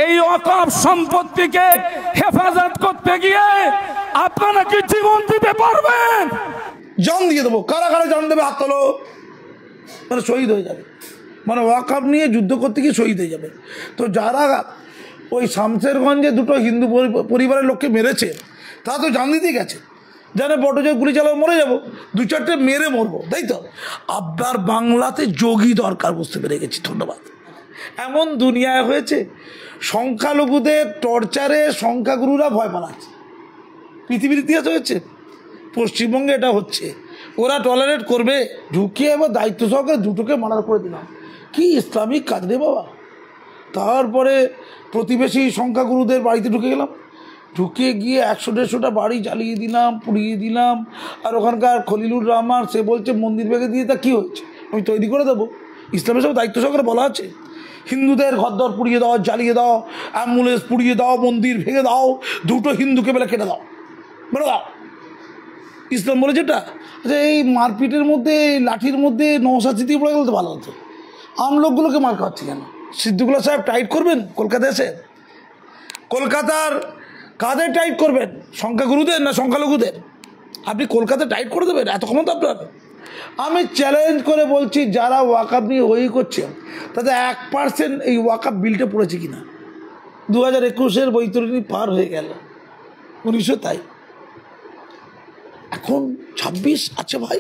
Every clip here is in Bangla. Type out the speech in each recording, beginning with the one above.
এই ওয়াকফ সম্পত্তিকে হেফাজত করতে গিয়ে আপনারা কি জীবন দিতে পারবেন? জান দিয়ে দেবো। কারা কারা জান দেবে? হাত তোলো। মানে শহীদ হয়ে যাবে, মানে ওয়াকফ নিয়ে যুদ্ধ করতে গিয়ে শহীদ হয়ে যাবে। তো যারা ওই শামসেরগঞ্জে দুটো হিন্দু পরিবারের লোককে মেরেছে, তারা তো জান দিতেই গেছে, জানে বটজয় গুলি চালাও মরে যাবো, দু চারটে মেরে মরবো, তাই তো? আপনার বাংলাতে যোগী দরকার, বুঝতে পেরে গেছি, ধন্যবাদ। এমন দুনিয়ায় হয়েছে, সংখ্যালঘুদের টর্চারে সংখ্যাগুরুরা ভয় পালাচ্ছে। পৃথিবীর ইতিহাস হয়েছে, পশ্চিমবঙ্গে এটা হচ্ছে। ওরা টলারেট করবে? ঢুকিয়ে এবার দায়িত্ব সহকারে দুটোকে মার্ডার করে দিলাম। কি ইসলামিক কাজ রে বাবা! তারপরে প্রতিবেশী সংখ্যাগুরুদের বাড়িতে ঢুকে গেলাম, ঢুকে গিয়ে 100-150টা বাড়ি জ্বালিয়ে দিলাম, পুড়িয়ে দিলাম। আর ওখানকার খলিলুর রহমান সে বলছে মন্দির ভেঙে দিয়ে তা কী হয়েছে, আমি তৈরি করে দেবো। ইসলামের সব দায়িত্ব সহকারে বলা আছে, হিন্দুদের ঘরদর পুড়িয়ে দাও, জ্বালিয়ে দাও, অ্যাম্বুলেন্স পুড়িয়ে দাও, মন্দির ভেঙে দাও, দুটো হিন্দুকে বেলা কেটে দাও, বেরো দাও। ইসলাম বলেছে এটা। আচ্ছা, এই মারপিটের মধ্যে, লাঠির মধ্যে নওশাদ সিদ্দিকী পড়ে গেলে তো ভালো হতো। আমলোকগুলোকে মার খাওয়াচ্ছে কেন? সিদ্দিকুল্লাহ সাহেব টাইট করবেন কলকাতা এসে? কলকাতার কাদের টাইট করবেন? সংখ্যাগুরুদের না সংখ্যালঘুদের? আপনি কলকাতা টাইট করে দেবেন? এত ক্ষমতা আপনার? আমি চ্যালেঞ্জ করে বলছি, যারা ওয়াকফ নিয়ে ওই করছেন তাতে 1% এই ওয়াকফ বিলটা পড়েছে কিনা। 2021-এর বৈতরণী পার হয়ে গেল, 1900 তাই, এখন 26 আছে ভাই।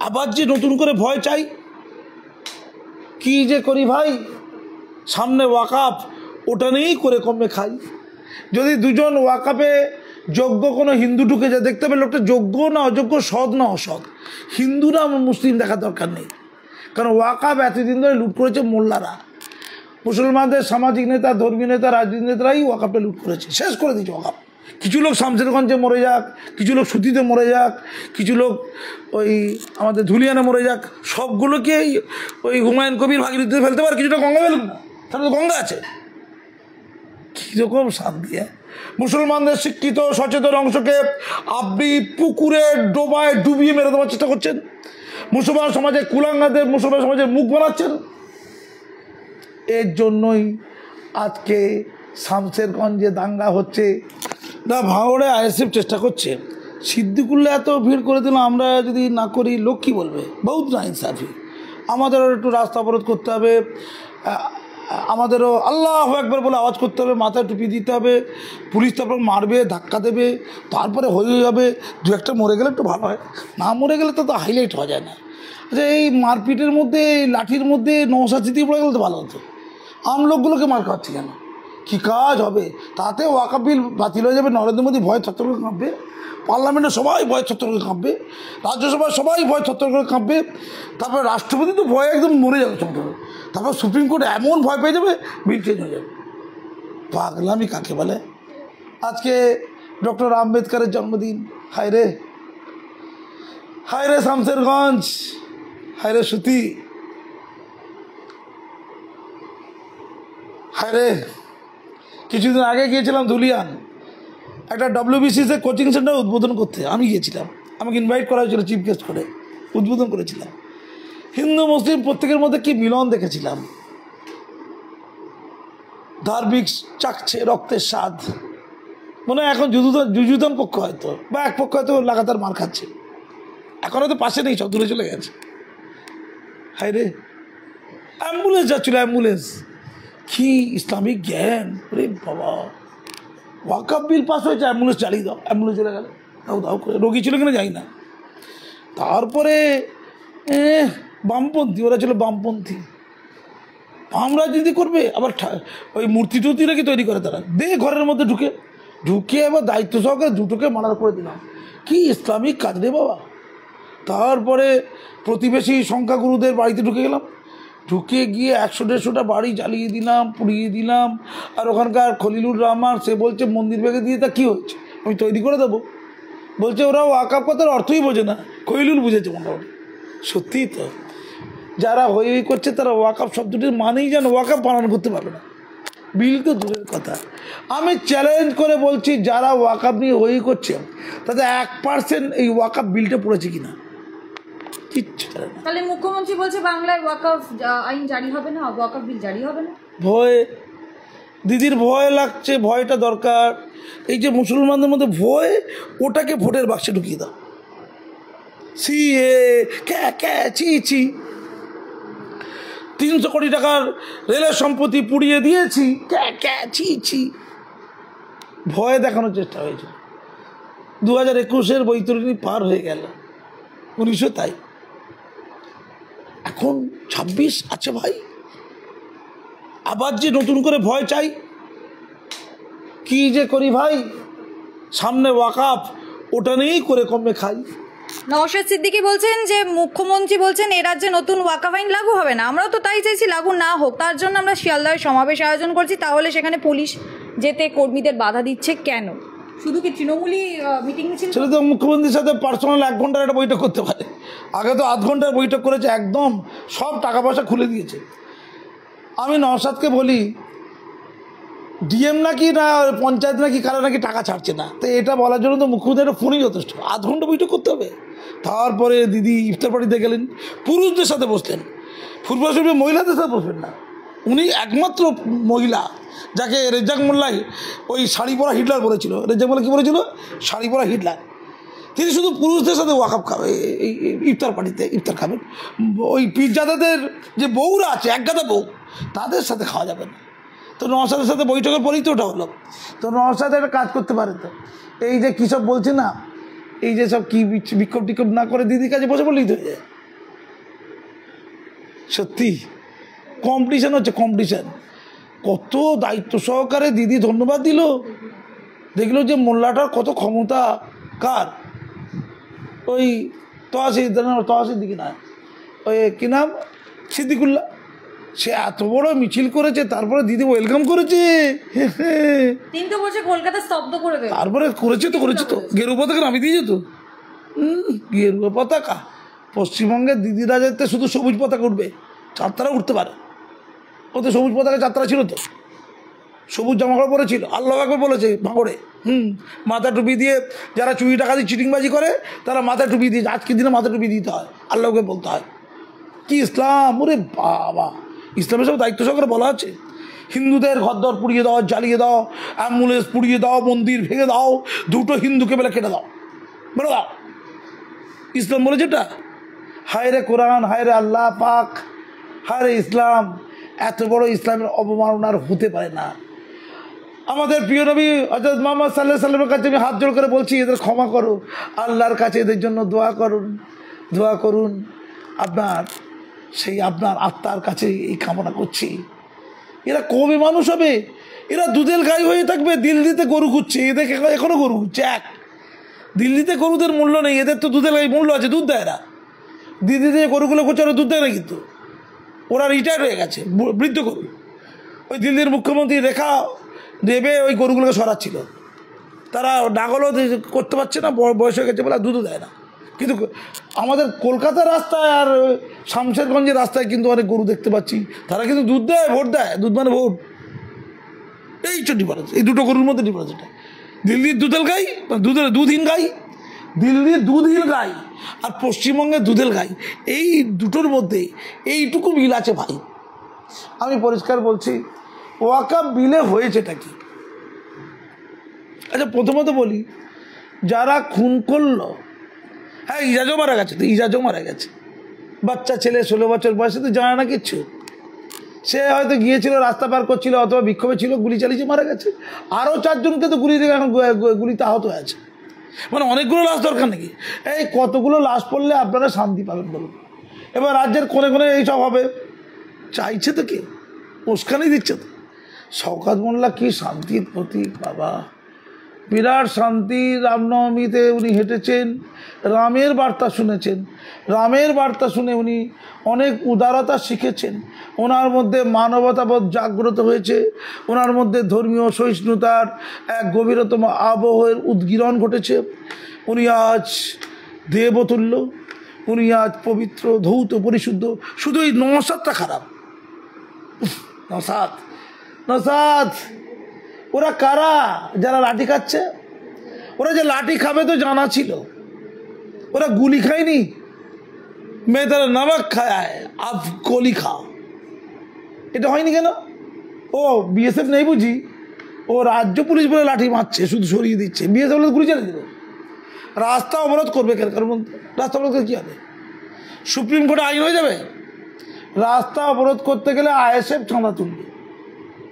আবার যে নতুন করে ভয় চাই, কি যে করি ভাই, সামনে ওয়াকফ, ওটা নিয়েই করে কমে খাই। যদি দুজন ওয়াকফে যোগ্য কোনো হিন্দু ঢুকে যায়, দেখতে হবে লোকটা যোগ্য না অযোগ্য, সৎ না অসৎ, হিন্দু না মুসলিম দেখার দরকার নেই। কারণ ওয়াকফ এতদিন ধরে লুট করেছে মোল্লারা, মুসলমানদের সামাজিক নেতা, ধর্মীয় নেতা, রাজনীতি নেতারাই ওয়াকফে লুট করেছে, শেষ করে দিয়েছে ওয়াকফ। কিছু লোক শামসেরগঞ্জে মরে যাক, কিছু লোক সুতিতে মরে যাক, কিছু লোক ওই আমাদের ধুলিয়ানে মরে যাক, সবগুলোকে ওই হুমায়ুন কবির ভাগীরথীতে ফেলতে পারে, কিছুটা গঙ্গা ফেলুক না, তাহলে তো গঙ্গা আছে। কীরকম শান্তি! মুসলমানদের শিক্ষিত সচেতন অংশকে আপনি পুকুরে ডোবায় ডুবিয়ে মেরে দেওয়ার চেষ্টা করছেন, মুসলমান সমাজে কুলাঙ্গাদের মুসলমান সমাজের মুখ বানাচ্ছেন। এর জন্যই আজকে শামসেরগঞ্জে দাঙ্গা হচ্ছে। না, ভাঙড়ে আইএসএফ চেষ্টা করছে, সিদ্দিকুল্লাহ এত ভিড় করে দিল, আমরা যদি না করি লোক কী বলবে? বহুত না ইনসাফি। আমাদেরও একটু রাস্তা অবরোধ করতে হবে, আমাদেরও আল্লাহু আকবার বলে আওয়াজ করতে হবে, মাথায় টুপি দিতে হবে, পুলিশ তারপর মারবে, ধাক্কা দেবে, তারপরে হয়ে যাবে। দু একটা মরে গেলে একটু ভালো হয়, না মরে গেলে তো হাইলাইট হওয়া যায় না। আচ্ছা, এই মারপিটের মধ্যে, লাঠির মধ্যে নওশাদ সিদ্দিকী পড়ে গেলে তো ভালো হতো। আমলোকগুলোকে মার খাওয়াচ্ছে কেন? কী কাজ হবে তাতে? ওয়াকফ বিল বাতিল হয়ে যাবে, নরেন্দ্র মোদী ভয় থরথর করে কাঁপবে, পার্লামেন্টে সবাই ভয় থরথর করে কাঁপবে, রাজ্যসভায় সবাই ভয় থরথর করে কাঁপবে, তারপরে রাষ্ট্রপতি তো ভয় একদম মরে যাবে চমকে, তারপর সুপ্রিম কোর্ট এমন ভয় পেয়ে যাবে, বিল চেঞ্জ হয়ে যাবে। পাগলামি কাকে বলে? আজকে ডক্টর আম্বেদকরের জন্মদিন, হায় রে শামসেরগঞ্জ, হায় রে সুতি, হায় রে। কিছুদিন আগে গিয়েছিলাম ধুলিয়ান, একটা WBCS কোচিং সেন্টার উদ্বোধন করতে আমি গিয়েছিলাম, আমাকে ইনভাইট করা হয়েছিল, চিফ গেস্ট করে উদ্বোধন করেছিলাম। হিন্দু মুসলিম প্রত্যেকের মধ্যে কি মিলন দেখেছিলাম, ধার্মিক চাকছে রক্তের স্বাদ। মনে হয় এখন যুযুধান পক্ষ হয়তো, বা এক পক্ষ হয়তো লাগাতার মার খাচ্ছে, এখন হয়তো পাশে নেই, সব দূরে চলে গেছে। হায় রে, অ্যাম্বুলেন্স যাচ্ছিল, অ্যাম্বুলেন্স, কি ইসলামিক জ্ঞান রে বাবা! ওয়াকফ বিল পাস হয়েছে, অ্যাম্বুলেন্স চালিয়ে দাও, অ্যাম্বুলেন্স চলে গেল, দাও দাও করে। রোগী ছিল কিনা যাই না। তারপরে বামপন্থী, ওরা ছিল বামপন্থী, বাম রাজনীতি করবে, আবার ওই মূর্তি টুর্তি নাকি তৈরি করে তারা, দে ঘরের মধ্যে ঢুকে এবার দায়িত্ব সহকারে দুটোকে মার্ডার করে দিলাম। কি ইসলামিক কাজ রে বাবা! তারপরে প্রতিবেশী সংখ্যাগুরুদের বাড়িতে ঢুকে গেলাম, ঢুকে গিয়ে 100-150টা বাড়ি জ্বালিয়ে দিলাম, পুড়িয়ে দিলাম। আর ওখানকার খলিলুর রহমান সে বলছে মন্দির ভেঙে দিয়ে তা কী হয়েছে, আমি তৈরি করে দেবো। বলছে ওরা ওয়াকফ কথার অর্থই বোঝে না, খলিলুর বুঝেছে মোটামুটি। সত্যিই তো, যারা হই করছে তারা ওয়াকফ শব্দটির মানেই যেন ওয়াকফ পালন করতে পারবে না, বিল তো দূরের কথা। আমি চ্যালেঞ্জ করে বলছি, যারা ওয়াকফ নিয়ে হই করছে তাতে 1% এই ওয়াকফ বিলটা পড়েছে কিনা, কিচ্ছু জানে না। তাহলে মুখ্যমন্ত্রী বলছে বাংলায় ওয়াকফ আইন জারি হবে না, ওয়াকফ বিল জারি হবে না। ভয় দিদির ভয় লাগছে, ভয়টা দরকার। এই যে মুসলমানদের মধ্যে ভয়, ওটাকে ভোটের বাক্সে ঢুকিয়ে দাও। চি 300 কোটি টাকার রেলের সম্পত্তি পুড়িয়ে দিয়েছি, চি ভয় দেখানোর চেষ্টা হয়েছে। 2021-এর বৈতরণী পার হয়ে গেল, 1900 তাই, এখন 26 আছে ভাই। আবার যে নতুন করে ভয় চাই, কি যে করি ভাই, সামনে ওয়াকাফ, ওটা নিয়েই করে কমে খাই। নওশাদ সিদ্দিকী বলছেন যে মুখ্যমন্ত্রী বলছেন এ রাজ্যে নতুন ওয়াকাফ আইন লাগু হবে না। আমরাও তো তাই চাইছি, লাগু না হোক। তার জন্য আমরা শিয়ালদায় সমাবেশ আয়োজন করছি। তাহলে সেখানে পুলিশ যেতে কর্মীদের বাধা দিচ্ছে কেন? শুধু কি তৃণমূলই মিটিং মিছিল? সেটা তো মুখ্যমন্ত্রীর সাথে পার্সোনাল 1 ঘন্টার একটা বৈঠক করতে পারে। আগে তো 8 ঘন্টার বৈঠক করেছে, একদম সব টাকা পয়সা খুলে দিয়েছে। আমি নওশাদকে বলি, ডিএম নাকি না পঞ্চায়েত নাকি কারো নাকি টাকা ছাড়ছে না, তো এটা বলার জন্য তো মুখ্যমন্ত্রী একটা ফোনই যথেষ্ট। 8 ঘন্টা বৈঠক করতে হবে? তারপরে দিদি ইফতার পার্টিতে গেলেন, পুরুষদের সাথে বসলেন, পূর্বশরীফে মহিলাদের সাথে বসবেন না। উনি একমাত্র মহিলা যাকে রেজ্জাক মোল্লাই ওই শাড়ি পরা হিটলার বলেছিল। রেজ্জাক মোল্লা কী বলেছিল? শাড়ি পরা হিটলার। তিনি শুধু পুরুষদের সাথে ওয়াকাফ খাবে, এই ইফতার পার্টিতে ইফতার খাবেন। ওই পীরজাদাদের যে বউরা আছে, একগাদা বউ, তাদের সাথে খাওয়া যাবে না। তো নওশাদের সাথে বৈঠকের পরেই তো ওটা হলো। তো নওশাদ একটা কাজ করতে পারে তো, এই যে কী সব বলছে না, এই যে সব কী বিক্ষোভ টিক্ষোভ না করে দিদির কাছে বসে বললেই তো হয়ে যায়। সত্যি কম্পিটিশান হচ্ছে, কম্পিটিশান। কত দায়িত্ব সহকারে দিদি ধন্যবাদ দিল, দেখলো যে মোল্লাটার কত ক্ষমতা। কার? ওই তহাসির দিকে না, ওই কী নাম, সিদ্দিকুল্লাহ। সে এত বড় মিছিল করেছে, তারপরে দিদি ওয়েলকাম করেছে। কলকাতা স্তব্ধ করে দেবে। তারপরে করেছে তো গেরুয়া পতাকা নামিয়ে দিয়েছে তো। গেরুয়া পতাকা পশ্চিমবঙ্গের দিদিরা যাতে শুধু সবুজ পতাকা উঠবে, চারতারা উঠতে পারে। ও তো সবুজ পতাকা চারতারা ছিল তো, সবুজ জামাকাপড় পরেছিল। আল্লাহ আকবার বলেছে ভাঙড়ে। মাথা টুপি দিয়ে যারা চুরি টাকা দিয়ে চিটিংবাজি করে, তারা মাথা টুপি দিয়ে, আজকের দিনে মাথা টুপি দিতে হয়, আল্লাহকে বলতে হয়। কি ইসলাম! ওরে বাবা, ইসলামের সব দায়িত্ব সহকারে বলা আছে। হিন্দুদের ঘরদর পুড়িয়ে দাও, জ্বালিয়ে দাও, অ্যাম্বুলেন্স পুড়িয়ে দাও, মন্দির ভেঙে দাও, 2টো হিন্দুকে বেলা কেটে দাও, বলে দাও। ইসলাম বলেছে এটা? হায় রে কোরআন, হায় রে আল্লাহ পাক, হায় রে ইসলাম! এত বড় ইসলামের অবমাননার হতে পারে না। আমাদের প্রিয় নবী হযরত মুহাম্মদ সাল্লাল্লাহু আলাইহি ওয়াসাল্লামের কাছে আমি হাত জোড় করে বলছি, এদের ক্ষমা করো, আল্লাহর কাছে এদের জন্য দোয়া করুন। আপনার আত্মার কাছে এই কামনা করছি। এরা কবে মানুষ হবে? এরা দুধের গাই হয়ে থাকবে। দিল্লিতে গরু খুঁজছে, এদের এখনো গরু খুঁজছে। দিল্লিতে গরুদের মূল্য নেই, এদের তো দুধের গাই মূল্য আছে, দুধ দেয়। এরা দিল্লিতে গরুগুলো খুঁজছে, ওরা দুধ দেয় না, কিন্তু ওরা রিটায়ার হয়ে গেছে, বৃদ্ধ গরু। ওই দিল্লির মুখ্যমন্ত্রী রেখা দেবে ওই গরুগুলোকে সরাচ্ছিল, তারা ডাগলও করতে পারছে না, বয়স হয়ে গেছে বলে দুধও দেয় না। কিন্তু আমাদের কলকাতার রাস্তায় আর শামশেরগঞ্জের রাস্তায় কিন্তু অনেক গরু দেখতে পাচ্ছি, তারা কিন্তু দুধ দেয়, ভোট দেয়। দুধ মানে ভোট, এই তো ডিফারেন্স, এই দুটো গরুর মধ্যে ডিফারেন্স। এটা দিল্লির দুধের গাই, দুধহীন গাই, দিল্লির দুধহীন গাই আর পশ্চিমবঙ্গের দুধের গাই, এই দুটোর মধ্যে এইটুকু মিল আছে ভাই। আমি পরিষ্কার বলছি, ওয়াকাফ বিলে হয়েছেটা কি? আচ্ছা প্রথমত বলি, যারা খুন করলো, হ্যাঁ ইজাজও মারা গেছে, তো ইজাজও মারা গেছে, বাচ্চা ছেলে 16 বছর বয়সে, তো জানে না কিচ্ছু। সে হয়তো গিয়েছিল, রাস্তা পার করছিল, অথবা বিক্ষোভে ছিল, গুলি চালিয়েছে, মারা গেছে। আরও 4 জনকে তো গুলি দিয়ে এখন গুলিতে আহত হয়েছে। মানে অনেকগুলো লাশ দরকার নাকি? এই কতগুলো লাশ পড়লে আপনারা শান্তি পাবেন বলুন? এবার রাজ্যের কোণে কোণে এইসব হবে, চাইছে তো কে? উস্কানি দিচ্ছে তো। শওকত মোল্লা কি শান্তির প্রতীক বাবা, বিরাট শান্তি। রামনবমীতে উনি হেঁটেছেন, রামের বার্তা শুনেছেন, রামের বার্তা শুনে উনি অনেক উদারতা শিখেছেন। ওনার মধ্যে মানবতাবোধ জাগ্রত হয়েছে, ওনার মধ্যে ধর্মীয় সহিষ্ণুতার এক গভীরতম আবহের উদ্গীরণ ঘটেছে। উনি আজ দেবতুল্য, উনি আজ পবিত্র, ধৌত, পরিশুদ্ধ। শুধু এই নওশাদটা খারাপ। নওশাদ ওরা কারা যারা লাঠি খাচ্ছে? ওরা যে লাঠি খাবে তো জানা ছিল, ওরা গুলি খায়নি। মেয়ে তারা নামক খায়, আপ গলি খাও, এটা হয়নি কেন? ও বিএসএফ নেই বুঝি, ও রাজ্য পুলিশ বলে লাঠি মারছে, শুধু সরিয়ে দিচ্ছে, বিএসএফ বলে গুলি চালিয়ে দেবে, রাস্তা অবরোধ করবে কেন? কারণ রাস্তা অবরোধ করে কী হবে? সুপ্রিম কোর্টে আইন হয়ে যাবে? রাস্তা অবরোধ করতে গেলে আইএসএফ চাঁদা তুলবে,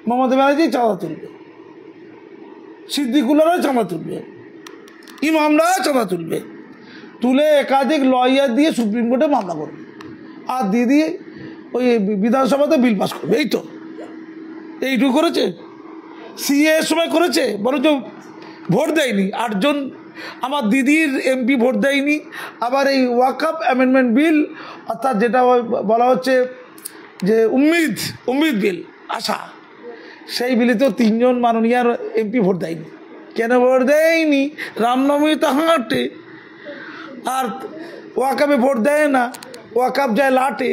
মমতা ব্যানার্জি চাঁদা তুলবে, সিদ্দিকুল্লাহরা চাঁদা তুলবে, ইমামরা চাঁদা তুলবে, তুলে একাধিক লয়ার দিয়ে সুপ্রিম কোর্টে মামলা করবে, আর দিদি ওই বিধানসভাতে বিল পাস করবে। এই তো এইটুকু করেছে। সিএ এর সময় করেছে, বরঞ্চ ভোট দেয়নি, 8 জন আমার দিদির এমপি ভোট দেয়নি। আবার এই ওয়াকফ অ্যামেন্ডমেন্ট বিল, অর্থাৎ যেটা বলা হচ্ছে যে উম্মিদ বিল আশা, সেই বিলে তো 3 জন মাননীয় এমপি ভোট দেয়নি। কেন ভোট দেয়নি? রামনবমী তো হাঁটে, আর ওয়াকফে ভোট দেয় না, ওয়াকফ যায় লাটে।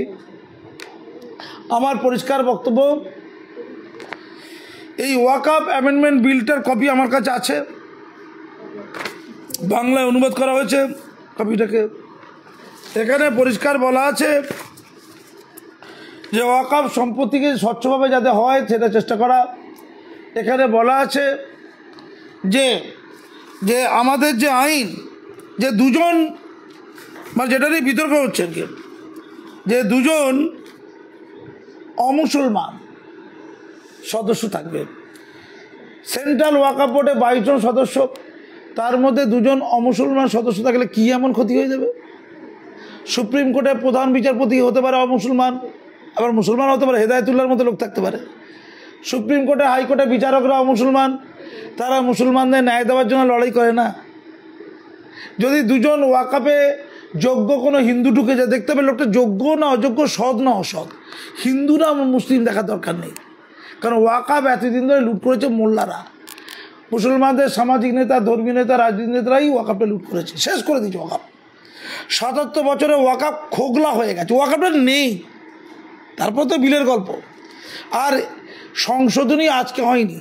আমার পরিষ্কার বক্তব্য, এই ওয়াকফ অ্যামেন্ডমেন্ট বিলটার কপি আমার কাছে আছে, বাংলায় অনুবাদ করা হয়েছে কপিটাকে। এখানে পরিষ্কার বলা আছে যে ওয়াকফ সম্পত্তিকে স্বচ্ছভাবে যাতে হয় সেটা চেষ্টা করা। এখানে বলা আছে যে যে আমাদের যে আইন, যে 2 জন, মানে যেটারই বিতর্ক হচ্ছে আর কি, যে 2 জন অমুসলমান সদস্য থাকবে। সেন্ট্রাল ওয়াকফ বোর্ডে 22 জন সদস্য, তার মধ্যে 2 জন অমুসলমান সদস্য থাকলে কী এমন ক্ষতি হয়ে যাবে? সুপ্রিম কোর্টের প্রধান বিচারপতি হতে পারে অমুসলমান, আবার মুসলমান হতে পারে, হেদায়েতুল্লাহর মতো লোক থাকতে পারে। সুপ্রিম কোর্টে হাইকোর্টে বিচারকরা অমুসলমান, তারা মুসলমানদের ন্যায় দেওয়ার জন্য লড়াই করে না। যদি 2 জন ওয়াকফে যোগ্য কোনো হিন্দু ঢুকে যায়, দেখতে হবে লোকটা যোগ্য না অযোগ্য, সৎ না অসৎ, হিন্দু না মুসলিম দেখার দরকার নেই। কারণ ওয়াকফ এতদিন ধরে লুট করেছে মোল্লারা, মুসলমানদের সামাজিক নেতা, ধর্মীয় নেতা, রাজনীতি নেতারাই ওয়াকফটা লুট করেছে, শেষ করে দিয়েছে ওয়াকফ। 77 বছরে ওয়াকফ খোগলা হয়ে গেছে, ওয়াকফটা নেই। তারপর তো বিলের গল্প। আর সংশোধনী আজকে হয়নি,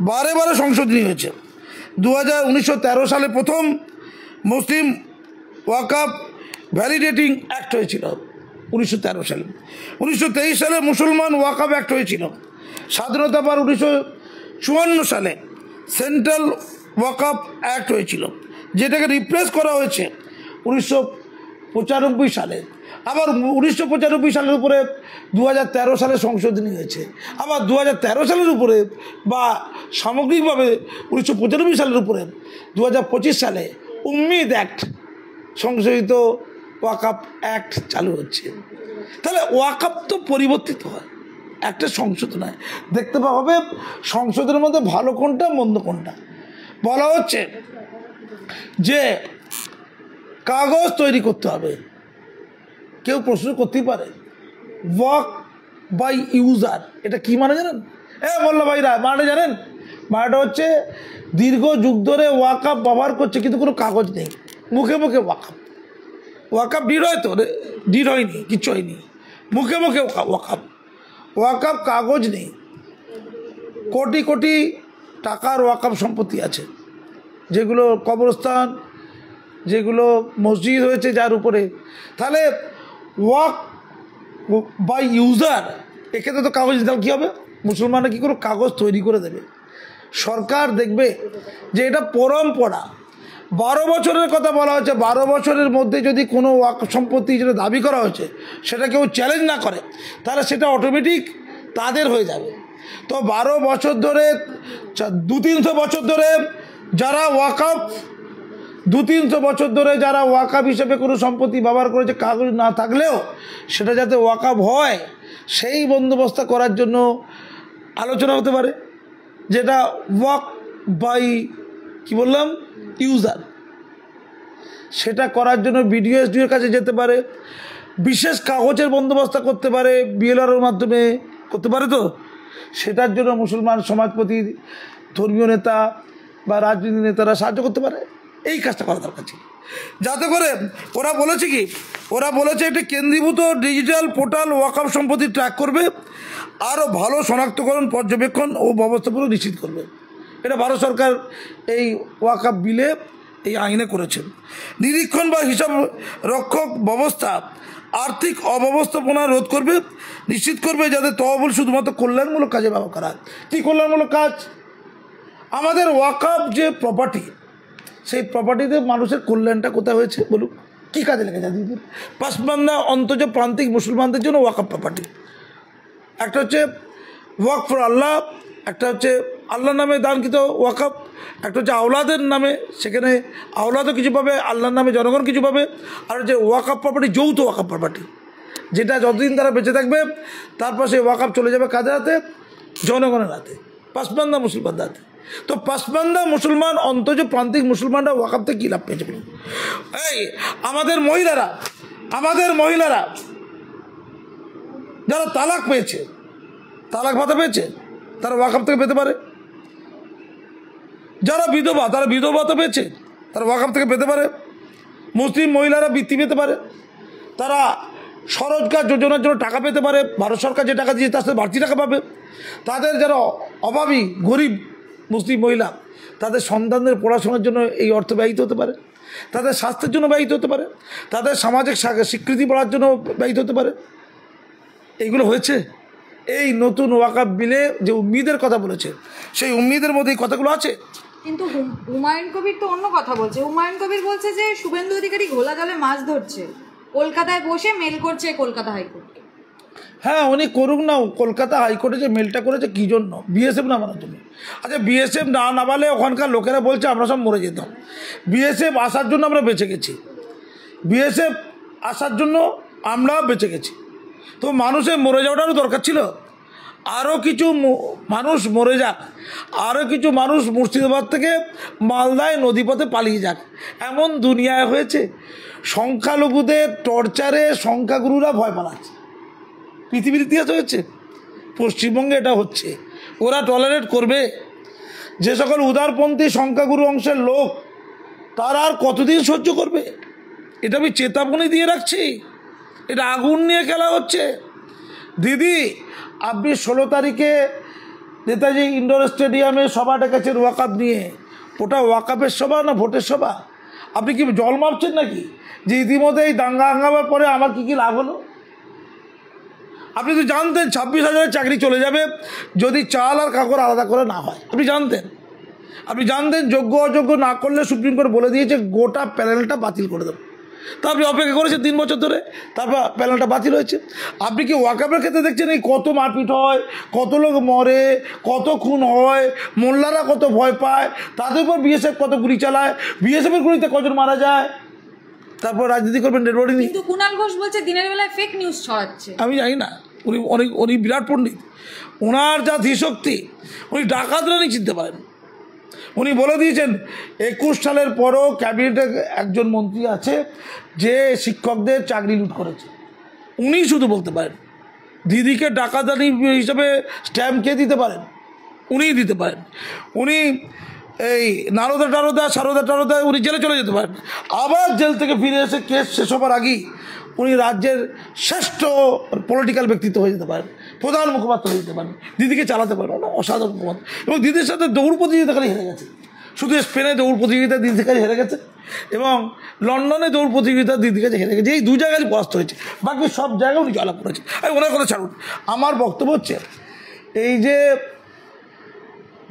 বারে সংশোধনী হয়েছে। 1913 সালে প্রথম মুসলিম ওয়াকফ ভ্যালিডেটিং অ্যাক্ট হয়েছিল 1913 সালে। 1923 সালে মুসলমান ওয়াকফ অ্যাক্ট হয়েছিল। স্বাধীনতা পর 1954 সালে সেন্ট্রাল ওয়াকফ অ্যাক্ট হয়েছিল, যেটাকে রিপ্লেস করা হয়েছে 1995 সালে। আবার 1995 সালের উপরে 2013 সালে সংশোধনী হয়েছে। আবার 2013 সালের উপরে বা সামগ্রিকভাবে 1995 সালের উপরে 2025 সালে উম্মিদ অ্যাক্ট, সংশোধিত ওয়াকফ অ্যাক্ট চালু হচ্ছে। তাহলে ওয়াকফ তো পরিবর্তিত হয়, একটা সংশোধন হয়, দেখতে পাওয়া হবে সংশোধনের মধ্যে ভালো কোনটা মন্দ কোনটা। বলা হচ্ছে যে কাগজ তৈরি করতে হবে। কেউ প্রশ্ন করতেই পারে ওয়াক বাই ইউজার এটা কি মানে জানেন? মোল্লা ভাইরা মানে জানেন? মানেটা হচ্ছে দীর্ঘ যুগ ধরে ওয়াকফ ব্যবহার করছে কিন্তু কোনো কাগজ নেই, মুখে মুখে ওয়াকফ। ওয়াকফ ডিড হয় তো? ডিড হয়নি, কিচ্ছু হয়নি, মুখে মুখে ওয়াকফ। ওয়াকফ কাগজ নেই। কোটি কোটি টাকার ওয়াকফ সম্পত্তি আছে, যেগুলো কবরস্থান, যেগুলো মসজিদ হয়েছে যার উপরে। তাহলে ওয়াক বাই ইউজার, এক্ষেত্রে তো কাগজ দিতে কী হবে? মুসলমানরা কী করে কাগজ তৈরি করে দেবে? সরকার দেখবে যে এটা পরম্পরা। 12 বছরের কথা বলা হচ্ছে, 12 বছরের মধ্যে যদি কোনো ওয়াকফ সম্পত্তি যেটা দাবি করা হয়েছে সেটা কেউ চ্যালেঞ্জ না করে, তাহলে সেটা অটোমেটিক তাদের হয়ে যাবে। তো 12 বছর ধরে, 200-300 বছর ধরে যারা ওয়াকফ, 200-300 বছর ধরে যারা ওয়াকফ হিসেবে কোনো সম্পত্তি ব্যবহার করেছে, কাগজ না থাকলেও সেটা যাতে ওয়াকফ হয় সেই বন্দোবস্ত করার জন্য আলোচনা হতে পারে, যেটা ওয়াক বাই কি বললাম ইউজার। সেটা করার জন্য বিডিও-এসডিওর কাছে যেতে পারে, বিশেষ কাগজের বন্দোবস্ত করতে পারে, বিএলআরওর মাধ্যমে করতে পারে। তো সেটার জন্য মুসলমান সমাজপতি, ধর্মীয় নেতা বা রাজনীতি নেতারা সাহায্য করতে পারে। এই কাজটা করা দরকার ছিল, যাতে করে ওরা বলেছে কি, ওরা বলেছে একটি কেন্দ্রীভূত ডিজিটাল পোর্টাল ওয়াকফ সম্পত্তি ট্র্যাক করবে, আরও ভালো শনাক্তকরণ, পর্যবেক্ষণ ও ব্যবস্থাপনা নিশ্চিত করবে। এটা ভারত সরকার এই ওয়াকফ বিলে, এই আইনে করেছেন। নিরীক্ষণ বা হিসাব রক্ষক ব্যবস্থা আর্থিক অব্যবস্থাপনা রোধ করবে, নিশ্চিত করবে যাতে তহবিল শুধুমাত্র কল্যাণমূলক কাজে ব্যবহার করা হয়। কী কল্যাণমূলক কাজ? আমাদের ওয়াকফ যে প্রপার্টি, সেই প্রপার্টিতে মানুষের কল্যাণটা কোথায় হয়েছে বলুন? কী কাজে লেগেছে? পাসমান্দা অন্তজ প্রান্তিক মুসলমানদের জন্য ওয়াকফ প্রপার্টি। একটা হচ্ছে ওয়াকফ ফর আল্লাহ, একটা হচ্ছে আল্লাহর নামে দানকৃত ওয়াকফ, একটা হচ্ছে আওলাদের নামে, সেখানে আওলাদও কিছু পাবে, আল্লাহর নামে জনগণ কিছু পাবে। আর হচ্ছে ওয়াকফ প্রপার্টি, যৌথ ওয়াকফ প্রপার্টি, যেটা যতদিন তারা বেঁচে থাকবে তারপর সেই ওয়াকফ চলে যাবে কাদের হাতে? জনগণের হাতে, পাসমান্দা মুসলমানদের হাতে। তো পাসমান্দা মুসলমান অন্তজ প্রান্তিক মুসলমানরা ওয়াকফ থেকে কী লাভ পেয়েছে বলুন? এই আমাদের মহিলারা যারা তালাক পেয়েছে, তালাক ভাতা পেয়েছে, তারা ওয়াকফ থেকে পেতে পারে। যারা বিধবা, তারা বিধবা ভাতা পেয়েছে, তারা ওয়াকফ থেকে পেতে পারে। মুসলিম মহিলারা বৃত্তি পেতে পারে, তারা স্বরোজগার যোজনার জন্য টাকা পেতে পারে, ভারত সরকার যে টাকা দিয়েছে তার সাথে বাড়তি টাকা পাবে। তাদের যারা অভাবী গরিব মুসলিম মহিলা, তাদের সন্তানদের পড়াশোনার জন্য এই অর্থ ব্যয়িত হতে পারে, তাদের স্বাস্থ্যের জন্য ব্যয়িত হতে পারে, তাদের সামাজিক স্বীকৃতি পাওয়ার জন্য ব্যয়িত হতে পারে। এইগুলো হয়েছে এই নতুন ওয়াকফ বিলে যে উম্মিদের কথা বলেছে, সেই উম্মিদের মধ্যে এই কথাগুলো আছে। কিন্তু হুমায়ুন কবির তো অন্য কথা বলছে। হুমায়ুন কবির বলছে যে শুভেন্দু অধিকারী ঘোলা জলে মাছ ধরছে, কলকাতায় বসে মেল করছে কলকাতা হাইকোর্টকে। হ্যাঁ, উনি করুক না। কলকাতা হাইকোর্টে যে মেলটা করেছে কী জন্য? বিএসএফ নামানোর জন্য। আচ্ছা, বিএসএফ না নামালে ওখানকার লোকেরা বলছে আমরা সব মরে যেতাম। বিএসএফ আসার জন্য আমরা বেঁচে গেছি, বিএসএফ আসার জন্য আমরা বেঁচে গেছি। তো মানুষের মরে যাওয়াটারও দরকার ছিল। আরও কিছু মানুষ মরে যাক, আরও কিছু মানুষ মুর্শিদাবাদ থেকে মালদায় নদীপথে পালিয়ে যাক, এমন দুনিয়ায় হয়েছে। সংখ্যালঘুদের টর্চারে সংখ্যাগুরুরা ভয় পালাচ্ছে, পৃথিবীর ইতিহাস হয়েছে। পশ্চিমবঙ্গে এটা হচ্ছে। ওরা টলারেট করবে? যে সকল উদারপন্থী সংখ্যাগুরু অংশের লোক, তারা আর কতদিন সহ্য করবে? এটা আমি চেতাবনী দিয়ে রাখছি, এটা আগুন নিয়ে খেলা হচ্ছে। দিদি, আপনি 16 তারিখে নেতাজি ইন্ডোর স্টেডিয়ামে সভা ডেকেছেন ওয়াকফ নিয়ে, ওটা ওয়াকফের সভা না ভোটের সভা? আপনি কি জল মাপছেন নাকি যে ইতিমধ্যে এই দাঙ্গা হাঙ্গামার পরে আমার কী কী লাভ হলো? আপনি তো জানতেন 26,000 চাকরি চলে যাবে যদি চাল আর কাকর আলাদা করে না হয়। আপনি জানতেন যোগ্য অযোগ্য না করলে সুপ্রিম কোর্ট বলে দিয়েছে গোটা প্যানেলটা বাতিল করে দেবো। তা আপনি অপেক্ষা করেছেন 3 বছর ধরে, তারপর প্যানেলটা বাতিল হয়েছে। আপনি কি ওয়াকফের ক্ষেত্রে দেখছেন এই কত মারপিট হয়, কত লোক মরে, কত খুন হয়, মোল্লারা কত ভয় পায়, তাদের উপর বিএসএফ কত গুলি চালায়, বিএসএফের গুলিতে কজন মারা যায়, তারপর রাজনীতি করবেন ডেড বডি নিয়ে। কিন্তু কুণাল ঘোষ বলছে দিনের বেলায় ফেক নিউজ ছড়াচ্ছে। আমি জানি না, উনি বিরাট পণ্ডিত, ওনার যা ধীশক্তি, উনি ডাকাতরা নিয়ে চিনতে পারেন। উনি বলে দিয়েছেন 21 সালের পরও ক্যাবিনেটে একজন মন্ত্রী আছে যে শিক্ষকদের চাকরি লুট করেছে। উনি শুধু বলতে পারেন। দিদিকে ডাকাতানি হিসাবে স্ট্যাম্প কে দিতে পারেন? উনিই দিতে পারেন। উনি এই সারদা টারদা উনি জেলে চলে যেতে পারেন। আবার জেল থেকে ফিরে এসে কেস শেষ হবার আগেই উনি রাজ্যের শ্রেষ্ঠ পলিটিক্যাল ব্যক্তিত্ব হয়ে যেতে পারেন, প্রধান মুখপাত্র হয়ে যেতে পারেন, দিদিকে চালাতে পারেন। অসাধারণ মুখপাত্র। এবং দিদির সাথে দৌড় প্রতিযোগিতাকারী হেরে গেছে। শুধু স্পেনে দৌড় প্রতিযোগিতা দিদির কাছে হেরে গেছে এবং লন্ডনে দৌড় প্রতিযোগিতা দিদির কাছে হেরে গেছে। এই 2 জায়গায় পরাস্ত হয়েছে, বাকি সব জায়গায় উনি জয়লাভ করেছে। আমি ওনার কথা ছাড়ুন, আমার বক্তব্য হচ্ছে এই যে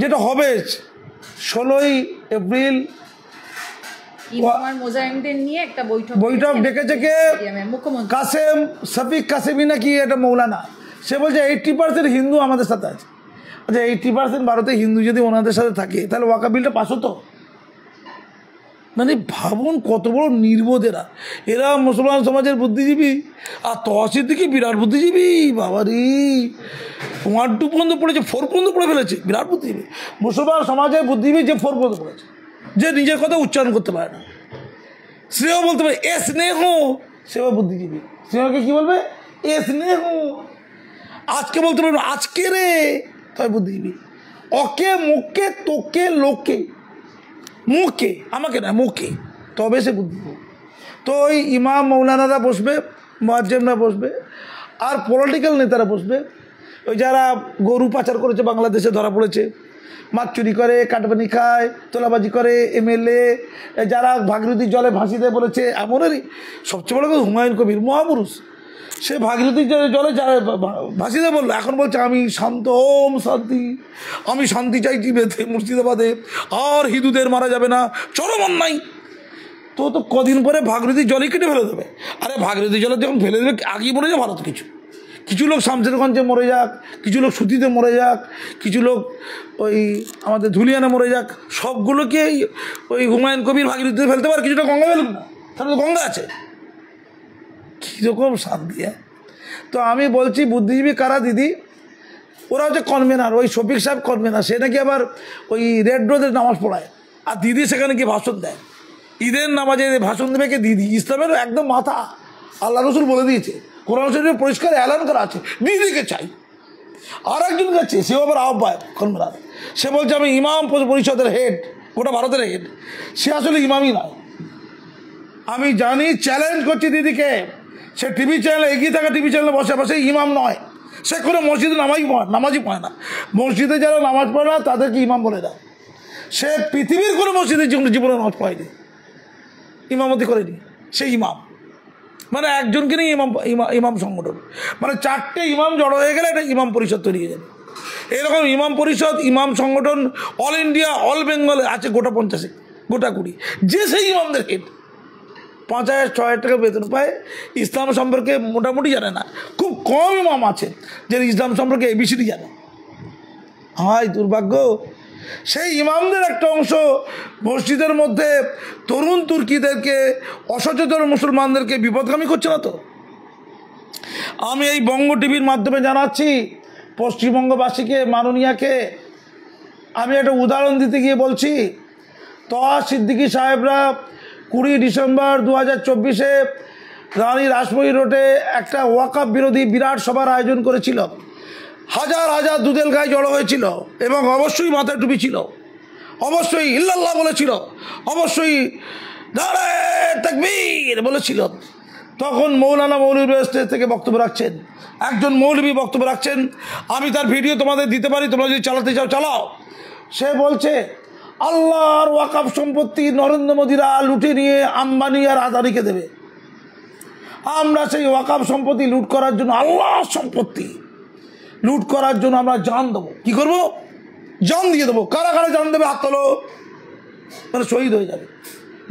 যেটা হবে 16ই এপ্রিল বৈঠক ডেকেছে কে? শফিক কাসেমি নাকি এটা মৌলানা, সে বলছে 80% হিন্দু আমাদের সাথে আছে। আচ্ছা, 80% ভারতে হিন্দু যদি ওনাদের সাথে থাকে তাহলে ওয়াকফ বিলটা পাস হতো? মানে ভাবুন কত বড় নির্বোধেরা এরা। মুসলমান সমাজের বুদ্ধিজীবী আর তহসিল দিকে বিরাট বুদ্ধিজীবী। বাবারি 1-2 পর্যন্ত পড়েছে, 4 পর্যন্ত পড়ে ফেলেছে, বিরাট বুদ্ধিজীবী। মুসলমান সমাজের বুদ্ধিজীবী যে 4 পর্যন্ত পড়েছে, যে নিজের কথা উচ্চারণ করতে পারে না, সেও বলতে পারে এ স্নেহ, সেও বুদ্ধিজীবী। স্নেহকে কী বলবে? এ স্নেহ। আজকে বলতে পারবে আজকে রে, তাই বুদ্ধিজীবী। অকে মুখে তোকে লোকে, মুখে আমাকে না মুখে, তবে সে বুদ্ধিজীবী। তো ওই ইমাম মৌলানারা বসবে, মুয়াজ্জিমরা বসবে, আর পলিটিক্যাল নেতারা বসবে। ওই যারা গরু পাচার করেছে, বাংলাদেশে ধরা পড়েছে, মাছ চুরি করে, কাটবানি খায়, তোলাবাজি করে, এমএলএ যারা ভাগীরথীর জলে ভাসি দেয় বলেছে, এমনেরই সবচেয়ে বড় কথা হুমায়ুন কবির মহাপুরুষ। সে ভাগীরথী জলে ভাসিয়ে বললো, এখন বলছে আমি শান্ত, ওম শান্তি, আমি শান্তি চাইছি মুর্শিদাবাদে, আর হিন্দুদের মারা যাবে না, চরম অন্যায়। তো কদিন পরে ভাগীরথী জলে কেটে ফেলে দেবে। আরে ভাগীরথী জলে যখন ফেলে দেবে আগেই মরে যাবে ভারত। কিছু লোক শামশেরগঞ্জে মরে যাক, কিছু লোক সুতিতে মরে যাক, কিছু লোক ওই আমাদের ধুলিয়ানে মরে যাক, সবগুলোকে ওই হুমায়ুন কবির ভাগীরথীতে ফেলতে পারে, কিছুটা গঙ্গা ফেলুক না, তাহলে তো গঙ্গা আছে। কীরকম শান্তি! তো আমি বলছি বুদ্ধিজীবী কারা দিদি? ওরা হচ্ছে কনভেনার, ওই শফিক সাহেব কনভেনার, সে নাকি আবার ওই রেড রোডের নামাজ পড়ায়, আর দিদি সেখানে গিয়ে ভাষণ দেয়। ঈদের নামাজে ভাষণ দেবে কে? দিদি। ইসলামের একদম মাথা। আল্লাহ রসুল বলে দিয়েছে, কোরআন শরীফে পরিষ্কার এলান করা আছে, দিদিকে চাই। আর একজন যাচ্ছে, সেও আবার আহ্বায়ক কনভেনার, সে বলছে আমি ইমাম পরিষদের হেড, গোটা ভারতের হেড। সে আসলে ইমামই নয়, আমি জানি। চ্যালেঞ্জ করছি দিদিকে, সে টিভি চ্যানেলে, এগিয়ে থাকা টিভি চ্যানেলে বসে বসে ইমাম নয়, সে কোনো মসজিদে নামাজই পড়ে না। মসজিদে যারা নামাজ পড়ে না তাদেরকে ইমাম বলে দেয়। সে পৃথিবীর কোনো মসজিদের জীবনে নামাজ পড়ায়নি, ইমামতি করেনি, সে ইমাম। মানে একজনকে নিয়ে ইমাম সংগঠন, মানে 4টে ইমাম জড়ো হয়ে গেলে একটা ইমাম পরিষদ তৈরি হয়ে যাবে। এরকম ইমাম পরিষদ, ইমাম সংগঠন অল ইন্ডিয়া, অল বেঙ্গলে আছে গোটা 50, গোটা 20। যে সেই ইমামদের হেড 5,000-6,000 টাকা বেতন পায়, ইসলাম সম্পর্কে মোটামুটি জানে না। খুব কম ইমাম আছে যে ইসলাম সম্পর্কে ABCD জানে। হায় দুর্ভাগ্য! সেই ইমামদের একটা অংশ মসজিদের মধ্যে তরুণ তুর্কিদেরকে, অসচেতন মুসলমানদেরকে বিপদগামী করছে না তো? আমি এই বঙ্গ টিভির মাধ্যমে জানাচ্ছি পশ্চিমবঙ্গবাসীকে, মাননীয়াকে, আমি একটা উদাহরণ দিতে গিয়ে বলছি, তহা সিদ্দিকী সাহেবরা 20 ডিসেম্বর 2024-এ রানী রাসমণি রোডে একটা ওয়াকফ বিরোধী বিরাট সভার আয়োজন করেছিল। হাজার হাজার দুধেল গায়ে জড়ো হয়েছিল, এবং অবশ্যই মাথায় টুপি ছিল, অবশ্যই ইল্লাল্লাহ বলেছিল, অবশ্যই নারে তাকবীর বলেছিল। তখন মৌলানা মৌলভী স্টেজ থেকে বক্তব্য রাখছেন, একজন মৌলভী বক্তব্য রাখছেন, আমি তার ভিডিও তোমাদের দিতে পারি, তোমরা যদি চালাতে চাও চালাও। সে বলছে আল্লাহর ওয়াকফ সম্পত্তি নরেন্দ্র মোদীরা লুটে নিয়ে আম্বানি আর আদানিকে দেবে। আমরা সেই ওয়াকফ সম্পত্তি লুট করার জন্য, আল্লাহর সম্পত্তি লুট করার জন্য আমরা জান দেবো। কী করবো? জান দিয়ে দেবো। কারা কারা জান দেবে? হাত তোলো। মানে শহীদ হয়ে যাবে,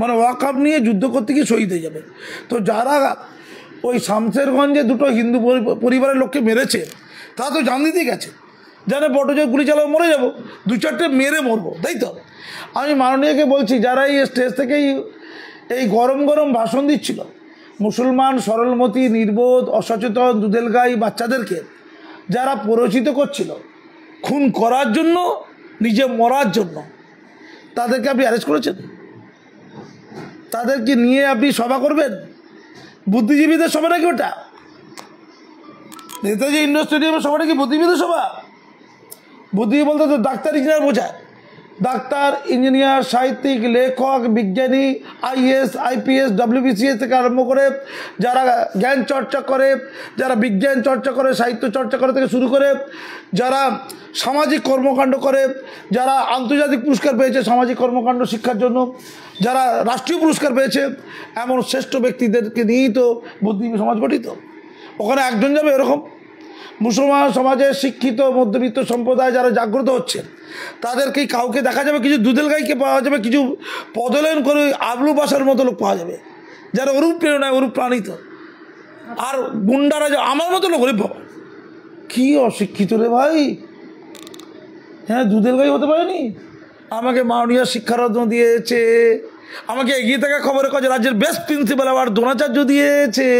মানে ওয়াকফ নিয়ে যুদ্ধ করতে গিয়ে শহীদ হয়ে যাবে। তো যারা ওই শামশেরগঞ্জে 2টো হিন্দু পরিবারের লোককে মেরেছে, তারা তো জান দিতেই গেছে, জানে বটজোর গুলি চালাবো, মরে যাবো, 2-4টে মেরে মরবো, তাই তো? আমি মাননীয়কে বলছি, যারা এই স্টেজ থেকেই এই গরম গরম ভাষণ দিচ্ছিল, মুসলমান সরলমতি, নির্বোধ, অসচেতন দুধেল গাই বাচ্চাদেরকে যারা প্ররোচিত করছিল খুন করার জন্য, নিজে মরার জন্য, তাদেরকে আপনি অ্যারেস্ট করেছেন? তাদেরকে নিয়ে আপনি সভা করবেন? বুদ্ধিজীবীদের সভা নাকি ওটা? নেতাজি ইন্ডোর স্টেডিয়ামের সভাটা কি বুদ্ধিজীবীদের সভা? বুদ্ধিজীবী বলতে তো ডাক্তার, ইঞ্জিনিয়ার বোঝায়। ডাক্তার, ইঞ্জিনিয়ার, সাহিত্যিক, লেখক, বিজ্ঞানী, IAS, IPS, WBCS থেকে আরম্ভ করে যারা জ্ঞান চর্চা করে, যারা বিজ্ঞান চর্চা করে, সাহিত্য চর্চা করে থেকে শুরু করে যারা সামাজিক কর্মকাণ্ড করে, যারা আন্তর্জাতিক পুরস্কার পেয়েছে সামাজিক কর্মকাণ্ড শিক্ষার জন্য, যারা রাষ্ট্রীয় পুরস্কার পেয়েছে, এমন শ্রেষ্ঠ ব্যক্তিদেরকে নিয়েই তো বুদ্ধিজীবী সমাজ গঠিত। ওখানে একজন যাবে এরকম? মুসলমান সমাজের শিক্ষিত মধ্যবিত্ত সম্প্রদায় যারা জাগ্রত হচ্ছে, তাদেরকেই কাউকে দেখা যাবে, কিছু দুধেল গাইকে পাওয়া যাবে, কিছু পদলেন করে আবলু বাসার মতো লোক পাওয়া যাবে, যারা অরূপ প্রেরণায় অরূপ প্রাণিত। আর গুন্ডারা যে আমার মতো লোক, রে বাবা কী অশিক্ষিত রে ভাই! হ্যাঁ, দুধেল গাই হতে পারেনি? আমাকে মাননীয় শিক্ষারত্ন দিয়েছে, আমাকে এগিয়ে থাকা খবরের কাগজে রাজ্যের বেস্ট প্রিন্সিপাল আবার দ্রোণাচার্য দিয়েছে,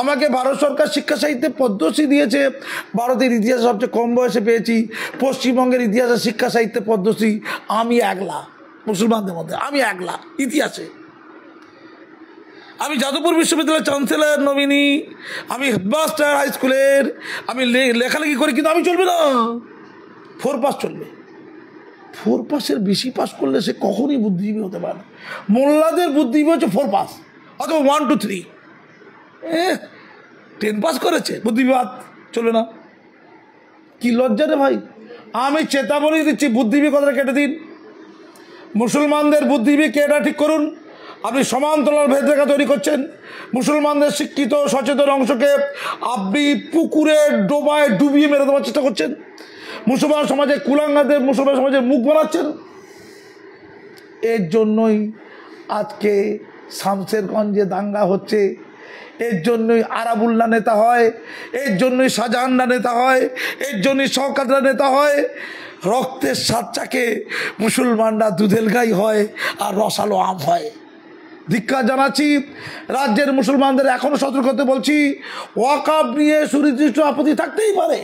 আমাকে ভারত সরকার শিক্ষা সাহিত্যে পদ্মশ্রী দিয়েছে, ভারতের ইতিহাসে সবচেয়ে কম বয়সে পেয়েছি, পশ্চিমবঙ্গের ইতিহাসে শিক্ষা সাহিত্যে পদ্মশ্রী আমি একলা, মুসলমানদের মধ্যে আমি একলা ইতিহাসে। আমি যাদবপুর বিশ্ববিদ্যালয়ের চ্যান্সেলর নমিনি, আমি হেডমাস্টার হাই স্কুলের, আমি লেখালেখি করি, কিন্তু আমি চলবে না, 4 পাস চলবে। 4 পাসের বেশি পাস করলে সে কখনই বুদ্ধিজীবী হতে পারে না। মোল্লাদের বুদ্ধিজীবী হচ্ছে 4 পাস অথবা 1, 2, 3। 10 পাস করেছে, বুদ্ধিবাদ চলবে না। কি লজ্জা রে ভাই! আমি চেতাবনী দিচ্ছি, বুদ্ধিজীবী কথাটা কেটে দিন। মুসলমানদের বুদ্ধিজীবী কে এটা ঠিক করুন। আপনি সমান্তরাল ভেদরেখা তৈরি করছেন। মুসলমানদের শিক্ষিত সচেতন অংশকে আপনি পুকুরে ডোবায় ডুবিয়ে মেরে দেওয়ার চেষ্টা করছেন। মুসলমান সমাজে কুলাঙ্গাদের মুসলমান সমাজের মুখ বানাচ্ছেন। এর জন্যই আজকে শামসেরগঞ্জে দাঙ্গা হচ্ছে, এর জন্যই আরাবুল্লাহ নেতা হয়, এর জন্যই শাহজাহানরা নেতা হয়, এর জন্যই শওকতরা নেতা হয়। রক্তের স্বাদটাকে মুসলমানরা দুধেল গাই হয় আর রসালো আম হয়। ধিক্কার জানাচ্ছি রাজ্যের মুসলমানদের, এখনও সতর্ক হতে বলছি। ওয়াকফ নিয়ে সুনির্দিষ্ট আপত্তি থাকতেই পারে,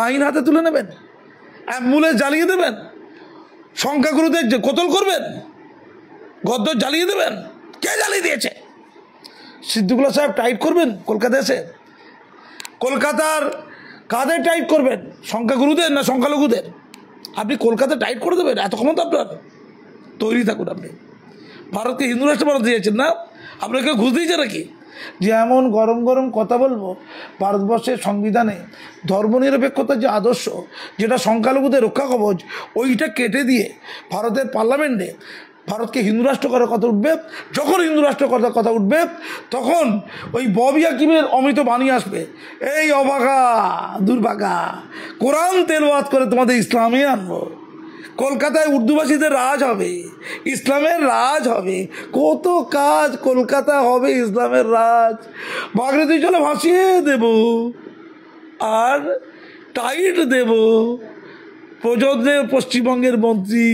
আইন হাতে তুলে নেবেন, অ্যাম্বুলেন্স জ্বালিয়ে দেবেন, সংখ্যাগুরুদের কতল করবেন, গদ্দর জ্বালিয়ে দেবেন। কে জ্বালিয়ে দিয়েছে? সিদ্দিকুল্লাহ সাহেব টাইট করবেন কলকাতা এসে? কলকাতার কাদের টাইট করবেন, সংখ্যাগুরুদের না সংখ্যালঘুদের? আপনি কলকাতা টাইট করে দেবেন? এত ক্ষমতা আপনার? তৈরি থাকুন। আপনি ভারতকে হিন্দু রাষ্ট্র বানাতে চাইছেন না? আপনাকে ঘুষ দিয়েছে নাকি? যে এমন গরম গরম কথা বলবো, ভারতবর্ষের সংবিধানে ধর্মনিরপেক্ষতার যে আদর্শ, যেটা সংখ্যালঘুদের রক্ষা কবচ, ওইটা কেটে দিয়ে ভারতের পার্লামেন্টে ভারতকে হিন্দু রাষ্ট্র করার কথা উঠবে। যখন হিন্দু রাষ্ট্র করার কথা উঠবে, তখন ওই ববি হাকিমের অমৃত বাণী আসবে, এই অবাগা দুর্ভাগা, কোরআন তেলাওয়াত করে তোমাদের ইসলামে আনবো। কলকাতায় উর্দুভাষীদের রাজ হবে, ইসলামের রাজ হবে। কত কাজ, কলকাতা হবে ইসলামের রাজ। বাগড়ি চলে ভাসিয়ে দেব আর টাইট দেব। প্রযোজ্য পশ্চিমবঙ্গের মন্ত্রী